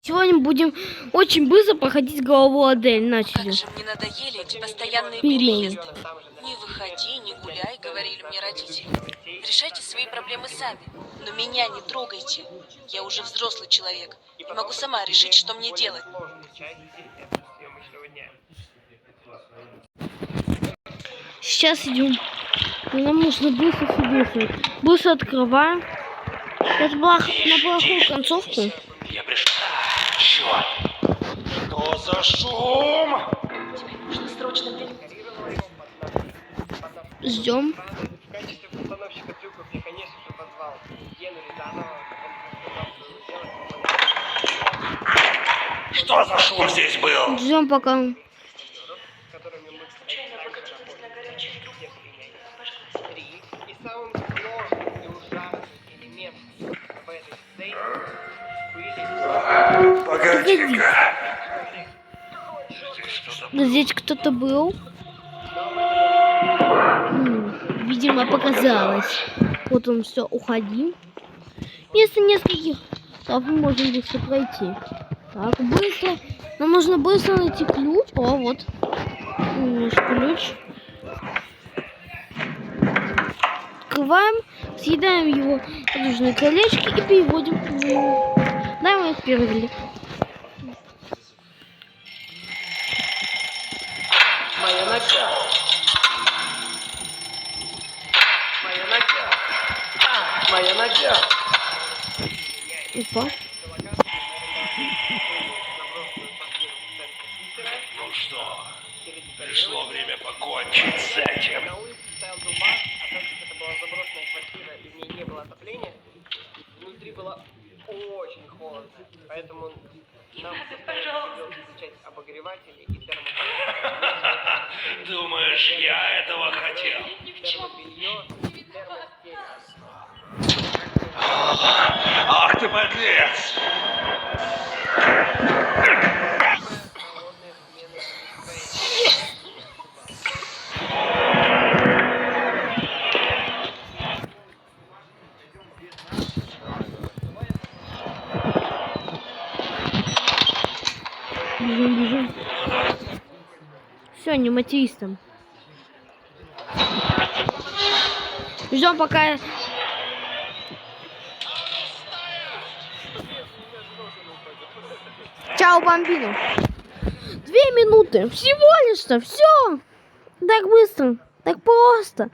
Сегодня будем очень быстро проходить голову Адель. Начали. Как же мне надоели эти постоянные Пельмени. переезды. Не выходи, не гуляй, говорили мне родители. Решайте свои проблемы сами. Но меня не трогайте. Я уже взрослый человек и могу сама решить, что мне делать. Сейчас идем. Нам нужно быстро все. Быстро открываем. Это была на плохую концовку. Я пришел. Черт! Что за шум? Тебе нужно срочно Ждем. В качестве постановщика трюков я, конечно же, позвал Гену Рязанова. Он сказал, что Что за шум здесь был? Ждем пока. с которыми мы случайно покатилась на горячую трубку. И самым сложным и ужасным элементом в этой сцене были... Погоди-ка. Здесь кто-то был. Видимо, показалось. Вот он все, уходи. Вместо нескольких этапов мы можем быстро пройти. Так, быстро. Нам нужно быстро найти ключ. О, вот. Наш ключ. Открываем, съедаем его радужные колечки и переводим. Да, мы их перевели. Моя нога! Моя нога! Моя нога! Опа. Ну что, пришло время покончить с этим. На улице стоял дубак, а так как это была заброшенная квартира и в ней не было отопления, внутри было очень холодно. Поэтому нам придется включать обогреватели и термобелье. Думаешь, я этого хотел? Термобелье и термостель. Ах ты подлец! Холодная смена настроения. Бежим. Все, не матеистом. Ждем пока. Чао, бомбину. 2 минуты. Всего лишь-то. Все. Так быстро. Так просто.